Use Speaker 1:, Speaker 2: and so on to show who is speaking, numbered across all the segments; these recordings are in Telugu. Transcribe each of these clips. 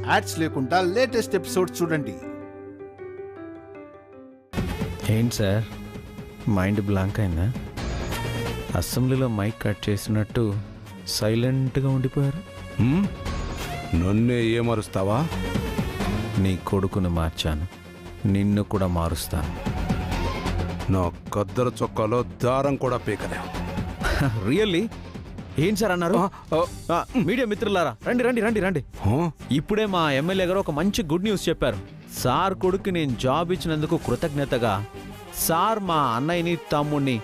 Speaker 1: యాడ్స్ లేకుండా లేటెస్ట్ ఎపిసోడ్స్ చూడండి.
Speaker 2: ఏంటి సార్ మైండ్ బ్లాంక్ అయిందా? అసెంబ్లీలో మైక్ కట్ చేసినట్టు సైలెంట్గా ఉండిపోయారు.
Speaker 3: నన్నే ఏమరుస్తావా?
Speaker 2: నీ కొడుకును మార్చాను, నిన్ను కూడా మారుస్తాను.
Speaker 3: నా కద్దర చొక్కాలో దారం కూడా పీకలేవు.
Speaker 2: రియల్లీ? ఏం సార్ అన్నారు? మీడియా మిత్రులారా రండి రండి రండి రండి. ఇప్పుడే మా ఎమ్మెల్యే గారు ఒక మంచి గుడ్ న్యూస్ చెప్పారు. సార్ కొడుకు నేను జాబ్ ఇచ్చినందుకు కృతజ్ఞతగా సార్ మా అన్నయ్యని తమ్ముడిని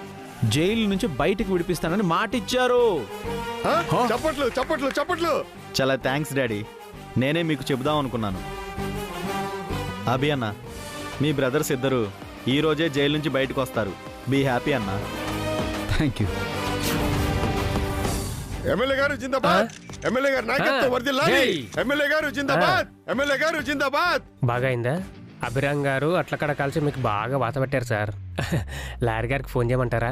Speaker 2: జైలు నుంచి బయటికి విడిపిస్తానని మాటిచ్చారు.
Speaker 4: చప్పట్లు చప్పట్లు చప్పట్లు.
Speaker 5: చాలా థ్యాంక్స్ డాడీ. నేనే మీకు చెబుదాం అనుకున్నాను. అభి అన్న, మీ బ్రదర్స్ ఇద్దరు ఈరోజే జైలు నుంచి బయటకు వస్తారు. బీ హ్యాపీ అన్న.
Speaker 2: Thank you.
Speaker 4: ఎమ్మెల్యే గారు జిందాబాద్. ఎమ్మెల్యే గారు నాయకత్వం వర్ధిల్లాలి. ఎమ్మెల్యే గారు జిందాబాద్. ఎమ్మెల్యే గారు జిందాబాద్.
Speaker 6: బాగా అయిందా? అభిరామ్ గారు అట్లక్కడ కలిసి మీకు బాగా వాత పెట్టారు సార్. లారీ గారికి ఫోన్ చేయమంటారా?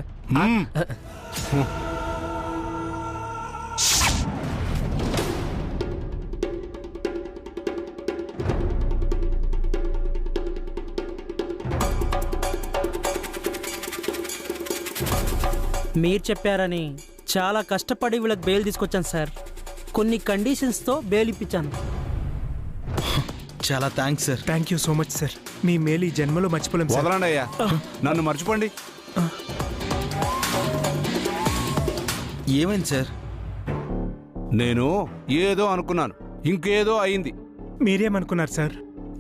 Speaker 7: మీరు చెప్పారని చాలా కష్టపడి వీళ్ళకి బెయిల్ తీసుకొచ్చాను సార్. కొన్ని కండిషన్స్తో బెయిల్ ఇప్పించాను.
Speaker 5: చాలా thanks sir.
Speaker 8: Thank you so much sir. మీ మేలు ఈ జన్మలో మర్చిపోలేం సార్.
Speaker 3: వదలండి అయ్యా, నన్ను మర్చిపోండి.
Speaker 5: ఏమైంది సార్?
Speaker 3: నేను ఏదో అనుకున్నాను, ఇంకేదో అయింది.
Speaker 8: మీరేమనుకున్నారు సార్?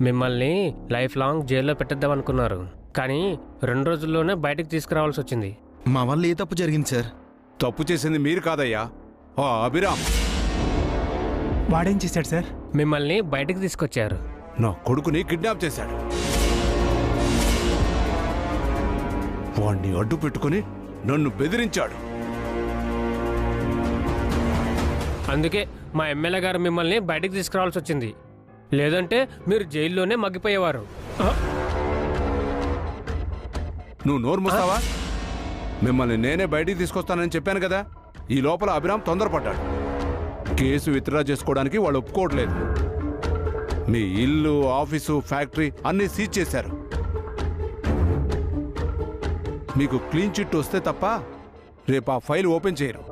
Speaker 6: మిమ్మల్ని లైఫ్ లాంగ్ జైల్లో పెట్టేద్దాం అనుకున్నారు, కానీ 2 రోజుల్లోనే బయటకు తీసుకురావాల్సి వచ్చింది.
Speaker 5: మా వల్ల ఏ తప్పు జరిగింది సార్?
Speaker 3: తప్పు చేసింది మీరు కాదయ్యా, ఆ అభిరామ్.
Speaker 8: వాడేం చేశాడు సార్?
Speaker 6: మిమ్మల్ని బయటకు తీసుకొచ్చారు.
Speaker 3: నా కొడుకుని కిడ్నాప్ చేశాడు. వాణ్ణి అడ్డు పెట్టుకుని నన్ను బెదిరించాడు.
Speaker 6: అందుకే మా ఎమ్మెల్యే గారు మిమ్మల్ని బయటకు తీసుకురావాల్సి వచ్చింది. లేదంటే మీరు జైల్లోనే మగ్గిపోయేవారు.
Speaker 3: నువ్వు నోరు మూస్తావా? మిమ్మల్ని నేనే బయటికి తీసుకొస్తానని చెప్పాను కదా. ఈ లోపల అభిరామ్ తొందరపడ్డాడు. కేసు విత్డ్రా చేసుకోవడానికి వాళ్ళు ఒప్పుకోవట్లేదు. మీ ఇల్లు, ఆఫీసు, ఫ్యాక్టరీ అన్నీ సీజ్ చేశారు. మీకు క్లీన్ చిట్ వస్తే తప్ప రేపు ఆ ఫైల్ ఓపెన్ చేయరు.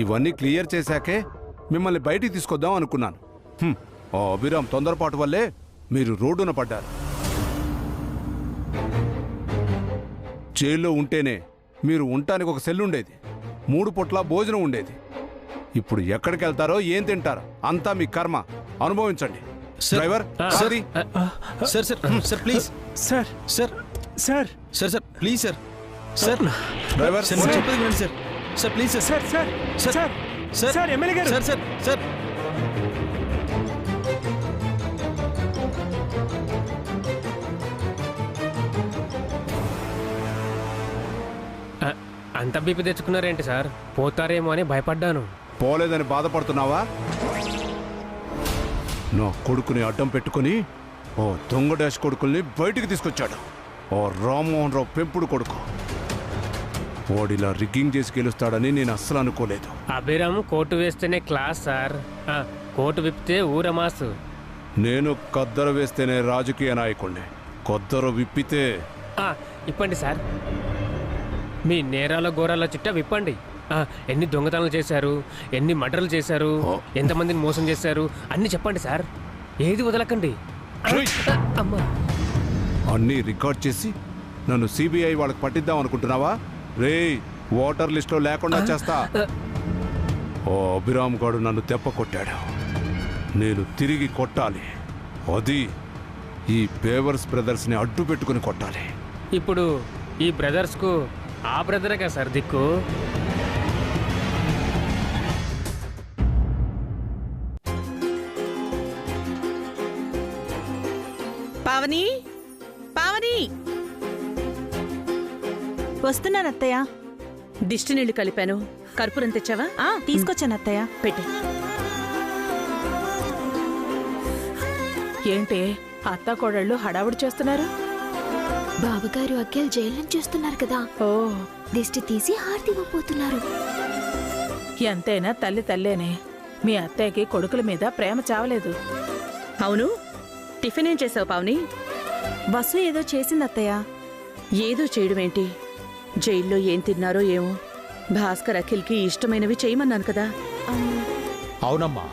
Speaker 3: ఇవన్నీ క్లియర్ చేశాకే మిమ్మల్ని బయటికి తీసుకొద్దాం అనుకున్నాను. ఆ అభిరామ్ తొందరపాటు వల్లే మీరు రోడ్డున పడ్డారు. జైల్లో ఉంటేనే మీరు ఉండటానికి ఒక సెల్ ఉండేది, 3 పూట్ల భోజనం ఉండేది. ఇప్పుడు ఎక్కడికి వెళ్తారో, ఏం తింటారో అంతా మీ కర్మ. అనుభవించండి. Driver
Speaker 5: sir sir sir please
Speaker 8: sir
Speaker 5: sir
Speaker 8: sir
Speaker 5: sir sir please sir sir
Speaker 3: driver
Speaker 5: sir చెప్పేది వినండి sir. Sir please sir
Speaker 8: sir sir sir
Speaker 5: sir
Speaker 8: sir MLA గారు
Speaker 5: సార్ సార్ సార్
Speaker 6: అంత బీపీ తెచ్చుకున్నారేంటి సార్? పోతారేమో అని భయపడ్డాను.
Speaker 3: పోలేదని బాధపడుతున్నావా? నా కొడుకుని అడ్డం పెట్టుకుని ఓ దొంగ డాష్ కొడుకుల్ని బయటికి తీసుకొచ్చాడు. ఓ రామ్మోహన్ రావు పెంపుడు కొడుకు. వాడిలా రిగ్గింగ్ చేసి గెలుస్తాడని నేను అస్సలు అనుకోలేదు.
Speaker 6: అభిరామ్ కోటు వేస్తేనే క్లాస్ సార్, కోటు విప్పితే ఊరమాసు.
Speaker 3: నేను కద్దరు వేస్తేనే రాజకీయ నాయకుడిని, కొద్దరు విప్పితే.
Speaker 6: ఇప్పండి సార్, మీ నేరాల ఘోరాల చిట్టా విప్పండి. ఎన్ని దొంగతనాలు చేశారు, ఎన్ని మర్డర్లు చేశారు, ఎంతమందిని మోసం చేశారు అన్ని చెప్పండి సార్. ఏది వదలకండి.
Speaker 3: అన్నీ రికార్డ్ చేసి నన్ను సిబిఐ వాళ్ళకి పట్టిద్దాం అనుకుంటున్నావా? రే, ఓటర్ లిస్ట్లో లేకుండా చేస్తా. ఓ అభిరామ్ గాడు నన్ను దెబ్బ కొట్టాడు, నేను తిరిగి కొట్టాలి. అది ఈ పేవర్స్ బ్రదర్స్ని అడ్డు పెట్టుకుని కొట్టాలి.
Speaker 6: ఇప్పుడు ఈ బ్రదర్స్కు ఆ బ్రదరే కదా సార్ దిక్కు.
Speaker 9: పావని, పావని,
Speaker 10: వస్తున్నాను అత్తయ్య.
Speaker 9: దిష్టి నీళ్లు కలిపాను, కర్పూరం తెచ్చావా?
Speaker 10: తీసుకొచ్చాను అత్తయ్య.
Speaker 9: పెట్టు. ఏంటి అత్త కోడళ్ళు హడావుడి చేస్తున్నారు?
Speaker 10: బావగారు అక్కలు జైలు నుంచి వస్తున్నారు కదా,
Speaker 9: ఓ
Speaker 10: దిష్టి తీసి హారతి ఇవ్వబోతున్నారు.
Speaker 9: ఎంతైనా తల్లి తల్లేనే. మీ అత్తయ్యకి కొడుకుల మీద ప్రేమ చావలేదు. అవును, టిఫిన్ ఏం చేసావు పావని?
Speaker 11: బస్సు ఏదో చేసింది అత్తయ్య.
Speaker 9: ఏదో చేయడమేంటి? జైల్లో ఏం తిన్నారో ఏమో. భాస్కర్ అఖిల్కి ఇష్టమైనవి చేయమన్నాను కదా.
Speaker 12: అవునమ్మా,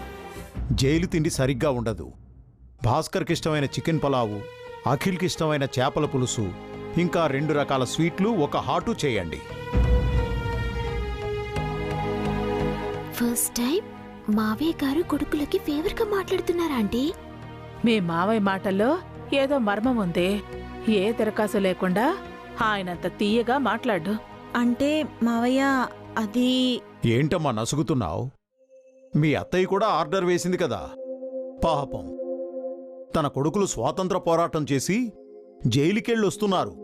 Speaker 12: జైలు తిండి సరిగ్గా ఉండదు. భాస్కర్కి ఇష్టమైన చికెన్ పలావు, అఖిల్కి ఇష్టమైన చేపల పులుసు, ఇంకా 2 రకాల స్వీట్లు, ఒక హాటు చేయండి.
Speaker 10: ఫస్ట్ టైం మావయ్య గారు కొడుకులకి ఫేవర్ గా మాట్లాడుతున్నారా ఆంటీ?
Speaker 9: మీ మావయ్య మాటల్లో ఏదో మర్మం ఉంది. ఏ దరఖాస్తు లేకుండా ఆయనంత తీయగా మాట్లాడు.
Speaker 11: అంటే మావయ్య అది...
Speaker 12: ఏంటమ్మా నసుగుతున్నావు? మీ అత్తయ్య కూడా ఆర్డర్ వేసింది కదా. పాపం, తన కొడుకులు స్వాతంత్ర పోరాటం చేసి జైలుకెళ్ళొస్తున్నారు.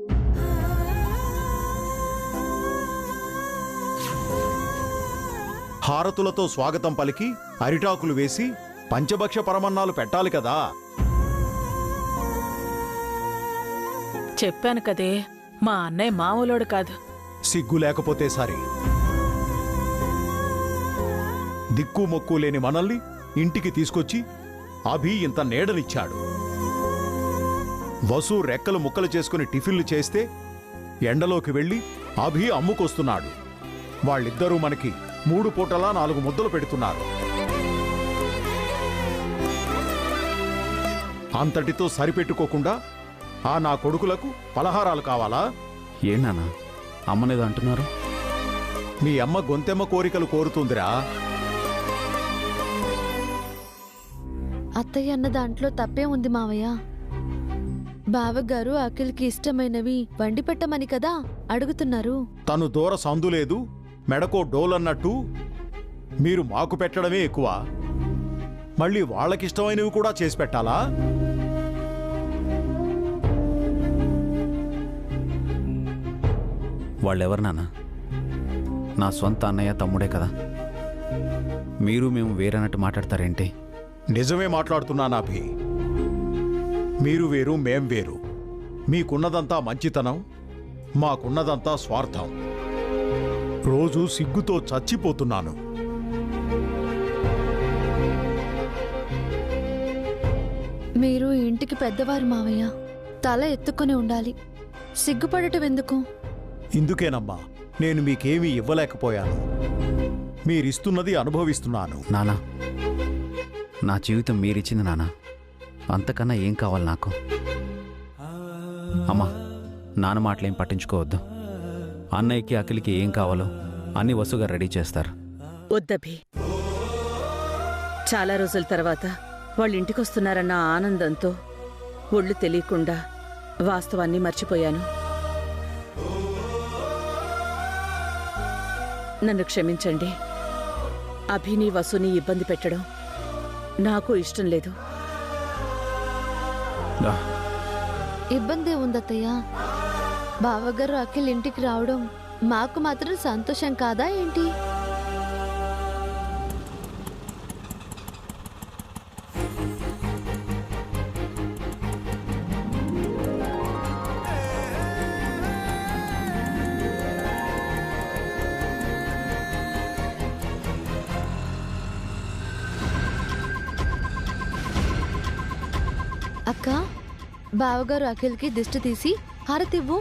Speaker 12: హారతులతో స్వాగతం పలికి అరిటాకులు వేసి పంచభక్ష పరమన్నాలు పెట్టాలి కదా.
Speaker 9: చెప్పాను కదే, మా అన్నయ్య మామూలోడు కాదు.
Speaker 12: సిగ్గు లేకపోతే సరే. దిక్కు మొక్కు లేని మనల్ని ఇంటికి తీసుకొచ్చి అభి ఇంత నీడనిచ్చాడు. వసు రెక్కలు ముక్కలు చేసుకుని టిఫిన్లు చేస్తే ఎండలోకి వెళ్ళి అభి అమ్ముకొస్తున్నాడు. వాళ్ళిద్దరూ మనకి 3 పూటలా 4 ముద్దలు పెడుతున్నారు. అంతటితో సరిపెట్టుకోకుండా ఆ నా కొడుకులకు పలహారాలు కావాలా?
Speaker 5: ఏంటన్నా అమ్మనేదో అంటున్నారు?
Speaker 12: మీ అమ్మ గొంతెమ్మ కోరికలు కోరుతుందిరా.
Speaker 10: అత్తయ్య అన్న దాంట్లో తప్పే ఉంది మావయ్య. బావగారు అఖిల్కి ఇష్టమైనవి వండి పెట్టమని కదా అడుగుతున్నారు.
Speaker 12: తను దూర సందులేదు, మెడకో డోలన్నట్టు మీరు మాకు పెట్టడమే ఎక్కువ. మళ్ళీ వాళ్ళకిష్టమైనవి కూడా చేసి పెట్టాలా?
Speaker 5: వాళ్ళెవరు నాన్న? నా సొంత అన్నయ్య తమ్ముడే కదా. మీరు మేము వేరన్నట్టు మాట్లాడతారేంటి?
Speaker 12: నిజమే మాట్లాడుతున్నానాభి. మీరు వేరు, మేం వేరు. మీకున్నదంతా మంచితనం, మాకున్నదంతా స్వార్థం. రోజు సిగ్గుతో చచ్చిపోతున్నాను.
Speaker 10: మీరు ఇంటికి పెద్దవారు మావయ్య, తల ఎత్తుకొని ఉండాలి. సిగ్గుపడటం ఎందుకు?
Speaker 12: ఇందుకేనమ్మా నేను మీకేమీ ఇవ్వలేకపోయాను. మీరిస్తున్నది అనుభవిస్తున్నాను.
Speaker 5: నానా, నా జీవితం మీరిచ్చింది నానా. అంతకన్నా ఏం కావాలి నాకు? అమ్మా, నాన్న మాటలేం పట్టించుకోవద్దు. అన్నయ్యకి అఖిల్కి ఏం కావాలో అన్ని వసుగా రెడీ చేస్తారు.
Speaker 9: వద్దభి, చాలా రోజుల తర్వాత వాళ్ళ ఇంటికొస్తున్నారన్న ఆనందంతో ఒళ్ళు తెలియకుండా వాస్తవాన్ని మర్చిపోయాను. నన్ను క్షమించండి. అభిని వసుని ఇబ్బంది పెట్టడం నాకు ఇష్టం లేదు.
Speaker 10: ఇబ్బంది ఉందత్తయ్య. బావగారు అఖిల్ ఇంటికి రావడం మాకు మాత్రం సంతోషం కాదా ఏంటి? అక్క, బావగారు అఖిల్కి దిష్టి తీసి హారతివ్వు.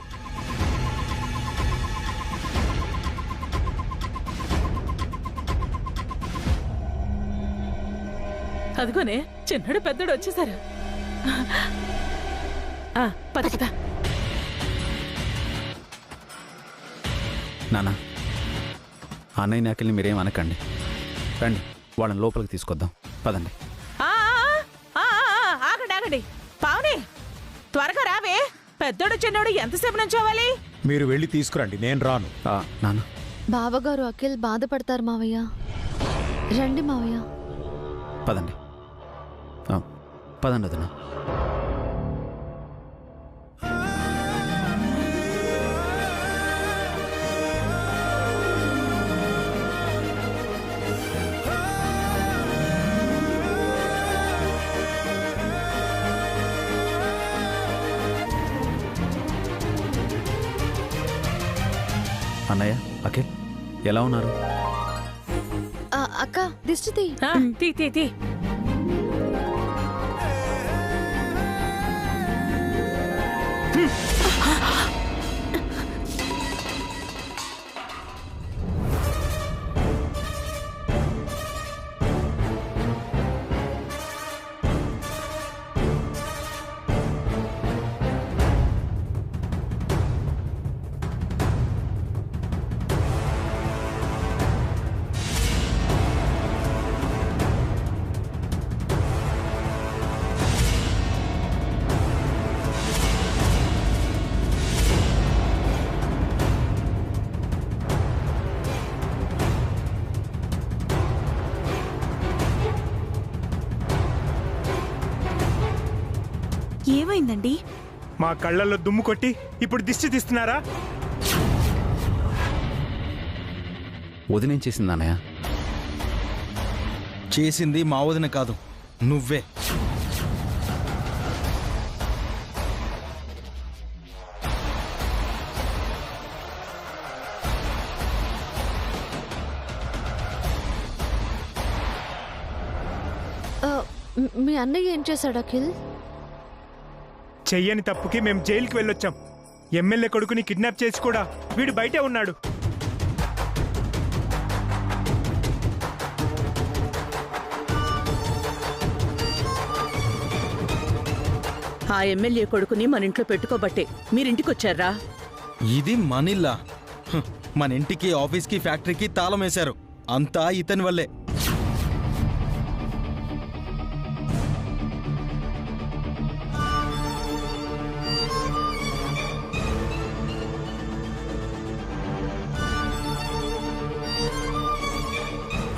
Speaker 9: అదిగోనే, చిన్నడు పెద్దడు వచ్చేసారు. పద పద.
Speaker 5: నానా, అన్నయ్య అఖిల్ని మీరేం అనకండి. రండి, వాళ్ళని లోపలికి తీసుకొద్దాం. పదండి.
Speaker 9: ఆగండి పావుని, త్వరగా రావే. పెద్దోడు చిన్నోడు ఎంతసేపు నుంచోవాలి?
Speaker 12: మీరు వెళ్ళి తీసుకురండి, నేను రాను.
Speaker 5: నాన్న,
Speaker 10: బావగారు అఖిల్ బాధపడతారు మావయ్య. రండి మావయ్య.
Speaker 5: పదండి. పదండి వదినా. అన్నయ్య, అఖిల్ ఎలా ఉన్నారు?
Speaker 10: అక్క, దిష్టి తీ.
Speaker 9: తీ తీ తీ.
Speaker 11: ఏమైందండి?
Speaker 8: మా కళ్ళల్లో దుమ్ము కొట్టి ఇప్పుడు దిష్టి తీస్తున్నారా?
Speaker 13: వదినేం చేసింది అన్నయ్య?
Speaker 14: చేసింది మా వదిన కాదు, నువ్వే.
Speaker 10: మీ అన్నయ్య ఏం చేశాడు అఖిల్?
Speaker 8: చెయ్యని తప్పుకి మేము జైలుకి వెళ్ళొచ్చాం. ఎమ్మెల్యే కొడుకుని కిడ్నాప్ చేసి కూడా వీడు బయటే ఉన్నాడు.
Speaker 9: ఆ ఎమ్మెల్యే కొడుకుని మన ఇంట్లో పెట్టుకోబట్టే మీరింటికొచ్చారా?
Speaker 14: ఇది మనిల్లా. మన ఇంటికి, ఆఫీస్కి, ఫ్యాక్టరీకి తాళం వేశారు. అంతా ఇతని వల్లే.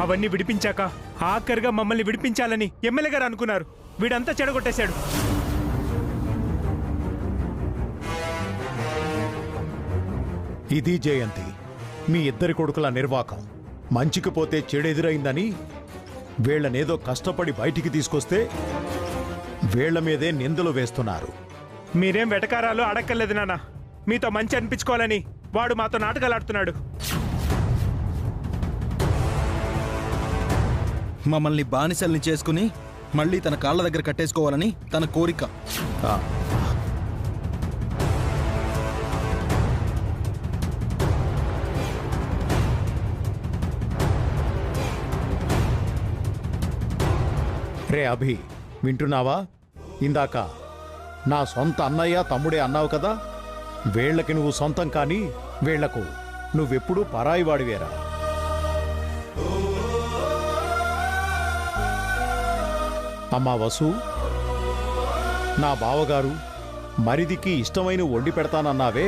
Speaker 8: అవన్నీ విడిపించాక ఆఖరిగా మమ్మల్ని విడిపించాలని ఎమ్మెల్యే గారు అనుకున్నారు. వీడంతా చెడగొట్టేశాడు.
Speaker 12: ఇది జయంతి, మీ ఇద్దరి కొడుకుల నిర్వాకం. మంచికి పోతే చెడెదురైందని వీళ్ళనేదో కష్టపడి బయటికి తీసుకొస్తే వీళ్ల మీదే నిందలు వేస్తున్నారు.
Speaker 8: మీరేం వెటకారాలు అడక్కర్లేదు నాన్న. మీతో మంచి అనిపించుకోవాలని వాడు మాతో నాటకాలు ఆడుతున్నాడు.
Speaker 14: మమ్మల్ని బానిసల్ని చేసుకుని మళ్ళీ తన కాళ్ళ దగ్గర కట్టేసుకోవాలని తన కోరిక.
Speaker 12: రే అభి, వింటున్నావా? ఇందాక నా సొంత అన్నయ్య తమ్ముడే అన్నావు కదా. వీళ్ళకి నువ్వు సొంతం కానీ వీళ్లకు నువ్వెప్పుడూ పరాయివాడివేరా. అమ్మా వసు, నా బావగారు మరిదికి ఇష్టమైన వండి పెడతానన్నావే,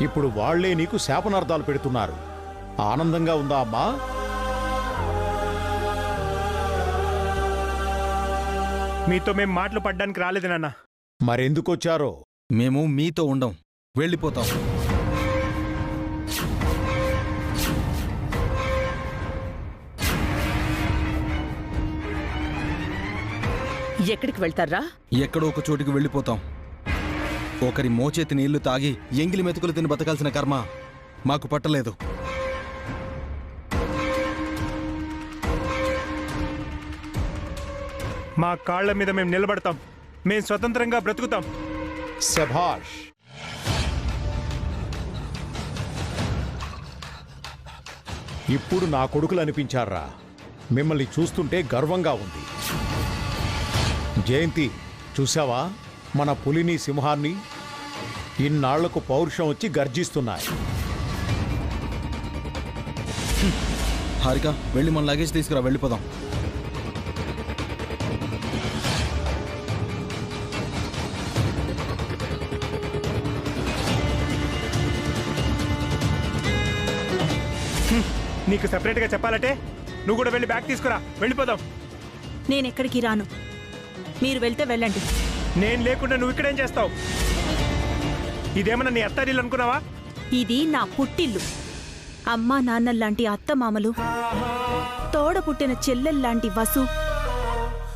Speaker 12: ఇప్పుడు వాళ్లే నీకు శాపనార్థాలు పెడుతున్నారు. ఆనందంగా ఉందా అమ్మా?
Speaker 8: మీతో మేం మాటలు పడ్డానికి రాలేదు నాన్న.
Speaker 12: మరెందుకొచ్చారో?
Speaker 14: మేము మీతో ఉండం, వెళ్ళిపోతాం.
Speaker 9: ఎక్కడికి వెళ్తారా?
Speaker 14: ఎక్కడో ఒక చోటికి వెళ్ళిపోతాం. ఒకరి మోచేతి నీళ్లు తాగి ఎంగిలి మెతుకులు తిని బతకాల్సిన కర్మ మాకు పట్టలేదు.
Speaker 8: మా కాళ్ల మీద మేము నిలబడతాం. మేం స్వతంత్రంగా బ్రతుకుతాం.
Speaker 12: శభాష్. ఇప్పుడు నా కొడుకులు అనిపించారా? మిమ్మల్ని చూస్తుంటే గర్వంగా ఉంది. జయంతి, చూసావా మన పులిని, సింహాన్ని? ఇన్నాళ్లకు పౌరుషం వచ్చి గర్జిస్తున్నాయి.
Speaker 14: హారిక, వెళ్ళి మన లగేజ్ తీసుకురా, వెళ్ళిపోదాం.
Speaker 8: నీకు సెపరేట్గా చెప్పాలంటే నువ్వు కూడా వెళ్ళి బ్యాగ్ తీసుకురా, వెళ్ళిపోదాం.
Speaker 11: నేనెక్కడికి రాను. మీరు వెళ్తే వెళ్ళండి.
Speaker 8: నేను లేకుండా నువ్వు ఇక్కడేం చేస్తావు? ఇదేమన్నా నీ అత్తారిల్లు అనుకున్నావా?
Speaker 11: ఇది నా పుట్టిల్లు. అమ్మా నాన్నల్లాంటి అత్తమామలు, తోడ పుట్టిన చెల్లెల్లాంటి వసు,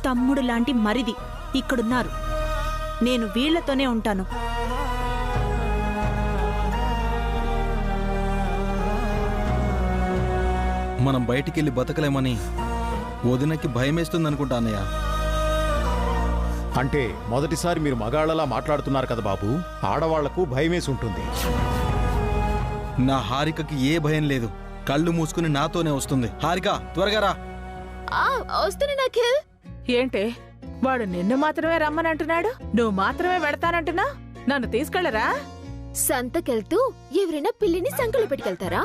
Speaker 11: తమ్ముడు లాంటి మరిది ఇక్కడున్నారు. నేను వీళ్లతోనే ఉంటాను.
Speaker 14: మనం బయటికెళ్ళి బతకలేమని వదినకి భయం వేస్తుంది అనుకుంటా అన్నయ్య.
Speaker 12: అంటే మొదటిసారి మీరు మగాళ్ళలా మాట్లాడుతున్నారు కదా బాబు, ఆడవాళ్లకు భయమేసి ఉంటుంది.
Speaker 14: నా హారికకి ఏ భయం లేదు. కళ్ళు మూసుకుని నాతోనే వస్తుంది. హారిక త్వరగా రా.
Speaker 10: వస్తున్నా అఖిల్.
Speaker 9: ఏంటే వాడు నిన్ను మాత్రమే రమ్మనంటున్నాడు, నువ్వు మాత్రమే వెడతానంటున్నా? నన్ను తీసుకెళ్లరా?
Speaker 10: సంతకెళ్తూ ఎవరైనా పిల్లిని సంకలు పెట్టుకెళ్తారా?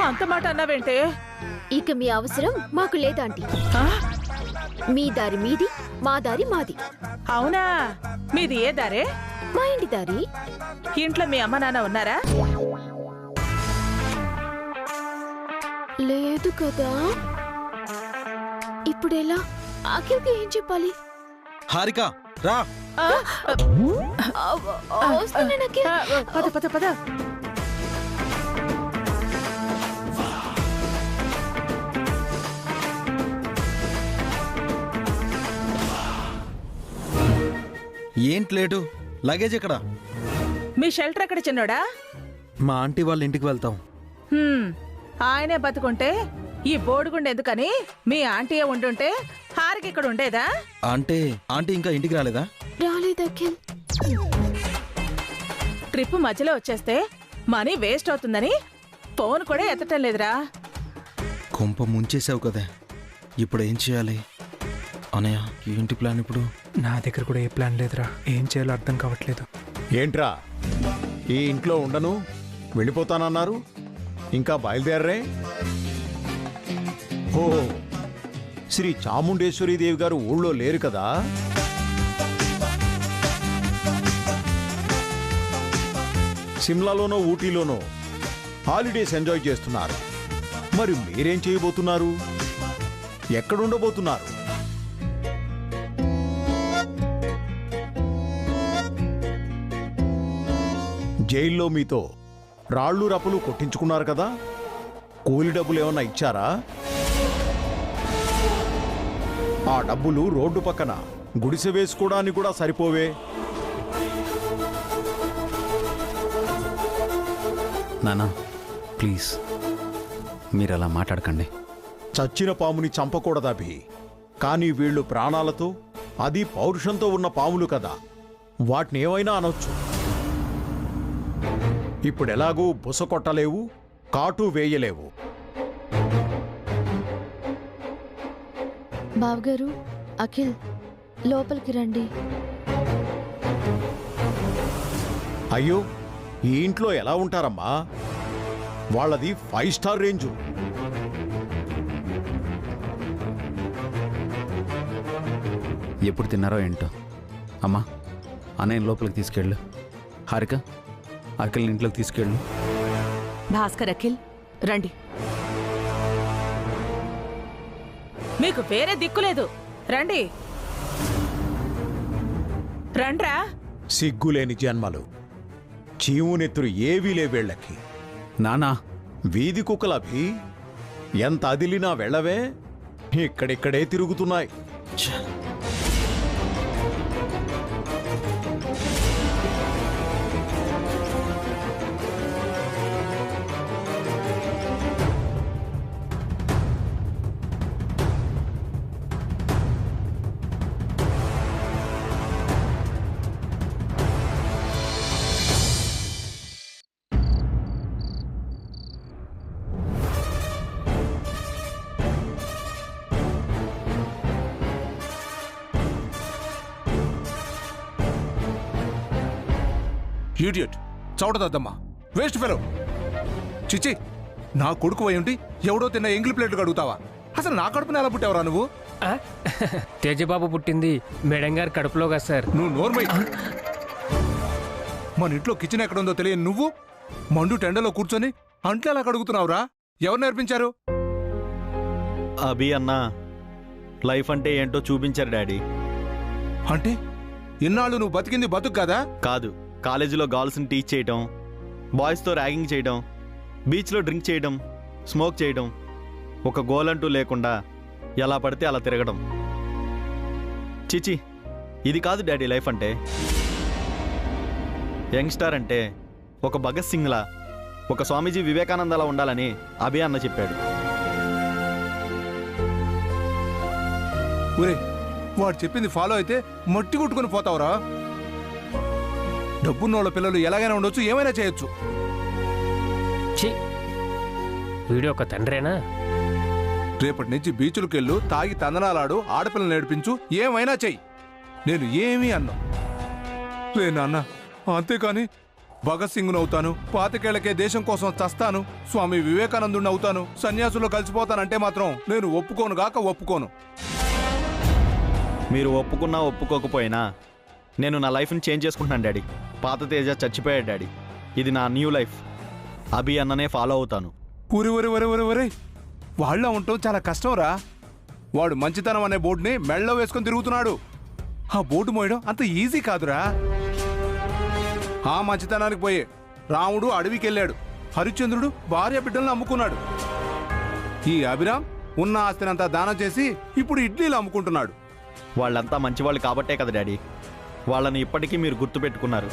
Speaker 9: అంత మాట అన్నావేంటే?
Speaker 10: ఇక మీ అవసరం మాకు లేదాంటీ. మీ దారి మీది, మా దారి మాది.
Speaker 9: అవునా? మీది ఏ దారే?
Speaker 10: మా ఇంటి దారి.
Speaker 9: ఇంట్లో మీ అమ్మ నాన్న ఉన్నారా?
Speaker 10: లేదు కదా. ఇప్పుడెలా? అఖిల్కి ఏం చెప్పాలి?
Speaker 14: హారిక రా.
Speaker 9: పద పద పద.
Speaker 14: ఏంటి లేటు? లగేజ్ ఎక్కడ?
Speaker 9: మీ షెల్టర్ ఎక్కడ చిన్నోడా?
Speaker 14: మా ఆంటీ వాళ్ళ ఇంటికి వెళ్తాం.
Speaker 9: ఆయనే బతుకుంటే ఈ బోడిగుండె ఎందుకని మీ ఆంటీయే ఉండుంటే హారికి ఇక్కడ ఉండేదా?
Speaker 14: అంటే ఆంటీ ఇంకా ఇంటికి రాలేదా?
Speaker 10: రాలేదు అఖిల్.
Speaker 9: ట్రిప్ మధ్యలో వచ్చేస్తే మనీ వేస్ట్ అవుతుందని ఫోన్ కూడా ఎత్తటం లేదురా.
Speaker 14: కొంప ముంచేసావు కదా, ఇప్పుడు ఏం చేయాలి? అనయ్య ఏంటి ప్లాన్ ఇప్పుడు?
Speaker 8: నా దగ్గర కూడా ఏ ప్లాన్ లేదురా, ఏం చేయాలో అర్థం కావట్లేదు.
Speaker 12: ఏంట్రా ఈ ఇంట్లో ఉండను వెళ్ళిపోతానన్నారు, ఇంకా బయలుదేరరే? ఓ, శ్రీ చాముండేశ్వరీదేవి గారు ఊళ్ళో లేరు కదా? సిమ్లాలోనో ఊటీలోనో హాలిడేస్ ఎంజాయ్ చేస్తున్నారు. మరి మీరేం చేయబోతున్నారు? ఎక్కడుండబోతున్నారు? జైల్లో మీతో రాళ్ళు రప్పులు కొట్టించుకున్నారు కదా, కూలి డబ్బులు ఏమన్నా ఇచ్చారా? ఆ డబ్బులు రోడ్డు పక్కన గుడిసె వేసుకోవడానికి కూడా సరిపోవే.
Speaker 13: నానా ప్లీజ్ మీరు అలా మాట్లాడకండి.
Speaker 12: చచ్చిన పాముని చంపకూడదభి, కానీ వీళ్ళు ప్రాణాలతో, అది పౌరుషంతో ఉన్న పాములు కదా, వాటిని ఏమైనా అనొచ్చు. ఇప్పుడెలాగూ బుస కొట్టలేవు, కాటు వేయలేవు.
Speaker 10: బావగారు, అఖిల్ లోపలికి రండి.
Speaker 12: అయ్యో, ఈ ఇంట్లో ఎలా ఉంటారమ్మా? వాళ్ళది 5 స్టార్ రేంజు.
Speaker 13: ఎప్పుడు తిన్నారో ఏంటో. అమ్మా అన్నయ్య లోపలికి తీసుకెళ్ళు. హారిక అఖిల్ ఇంట్లోకి తీసుకెళ్ళు.
Speaker 9: భాస్కర్, అఖిల్ రండి. మీకు వేరే దిక్కులేదు, రండి. రండ్రా.
Speaker 12: సిగ్గులేని జన్మలు, చీవునెత్తురు ఏవీ లే వీళ్ళకి.
Speaker 13: నానా
Speaker 12: వీధి కుక్కలభి ఎంత అదిలినా వెళ్ళవే, ఇక్కడిక్కడే తిరుగుతున్నాయి.
Speaker 3: ఇడియట్, చౌడదద్దమ్మా, వేస్ట్ ఫెలో. చిచి, నా కొడుకు అయ్యుండి ఎవడో తిన్న ఎంగిలి ప్లేట్లు అడుగుతావా? అసలు నా కడుపుని ఎలా పుట్టావరా నువ్వు?
Speaker 6: తేజబాబు పుట్టింది మేడం గారి కడుపులో కదా సార్.
Speaker 3: నువ్వు నోర్మై. మన ఇంట్లో కిచెన్ ఎక్కడుందో తెలియని నువ్వు మండు టెండలో కూర్చొని అంట్లు ఎలా కడుగుతున్నావురా? ఎవరు నేర్పించారు?
Speaker 5: అభి అన్నా లైఫ్ అంటే ఏంటో చూపించారు డాడీ.
Speaker 3: అంటే ఇన్నాళ్ళు నువ్వు బతికింది బతుకు కదా?
Speaker 5: కాదు, కాలేజీలో గర్ల్స్ని టీచ్ చేయడం, బాయ్స్తో ర్యాగింగ్ చేయడం, బీచ్లో డ్రింక్ చేయడం, స్మోక్ చేయడం, ఒక గోల్ అంటూ లేకుండా ఎలా పడితే అలా తిరగడం. చిచి, ఇది కాదు డాడీ లైఫ్ అంటే. యంగ్స్టార్ అంటే ఒక భగత్ సింగ్లా, ఒక స్వామీజీ వివేకానందలా ఉండాలని అభి అన్న చెప్పాడు.
Speaker 3: ఒరే వాడు చెప్పింది ఫాలో అయితే మట్టి కొట్టుకుని పోతావురా. డబ్బున్నోళ్ళ పిల్లలు ఎలాగైనా ఉండొచ్చు, ఏమైనా చేయొచ్చు.
Speaker 6: వీడియో ఒక తండ్రేనా?
Speaker 3: రేపటి నుంచి బీచులకు వెళ్ళు, తాగి తందనాలాడు, ఆడపిల్లలు నేర్పించు, ఏమైనా చెయ్యి. నేను ఏమీ అన్నా రే నాన్న. అంతేకాని భగత్ సింగ్ను అవుతాను, 25 దేశం కోసం చస్తాను, స్వామి వివేకానందుని అవుతాను, సన్యాసులో కలిసిపోతానంటే మాత్రం నేను ఒప్పుకోను గాక ఒప్పుకోను.
Speaker 5: మీరు ఒప్పుకున్నా ఒప్పుకోకపోయినా నేను నా లైఫ్ని చేంజ్ చేసుకుంటున్నాను డాడీ. పాత తేజ చచ్చిపోయాడు డాడీ. ఇది నా న్యూ లైఫ్. అభి అన్ననే ఫాలో అవుతాను.
Speaker 3: ఊరి ఒరే ఒరే ఒరే ఒరే వాళ్ళ ఉండటం చాలా కష్టం రా. వాడు మంచితనం అనే బోర్డుని మెళ్ళలో వేసుకొని తిరుగుతున్నాడు. ఆ బోర్డు మోయడం అంత ఈజీ కాదురా. ఆ మంచితనానికి పోయే రాముడు అడవికి వెళ్ళాడు, హరిశ్చంద్రుడు భార్య బిడ్డలను అమ్ముకున్నాడు. ఈ అభిరామ్ ఉన్న ఆస్తినంతా దానం చేసి ఇప్పుడు ఇడ్లీలు అమ్ముకుంటున్నాడు.
Speaker 5: వాళ్ళంతా మంచివాళ్ళు కాబట్టే కదా డాడీ వాళ్ళని ఇప్పటికీ మీరు గుర్తుపెట్టుకున్నారు.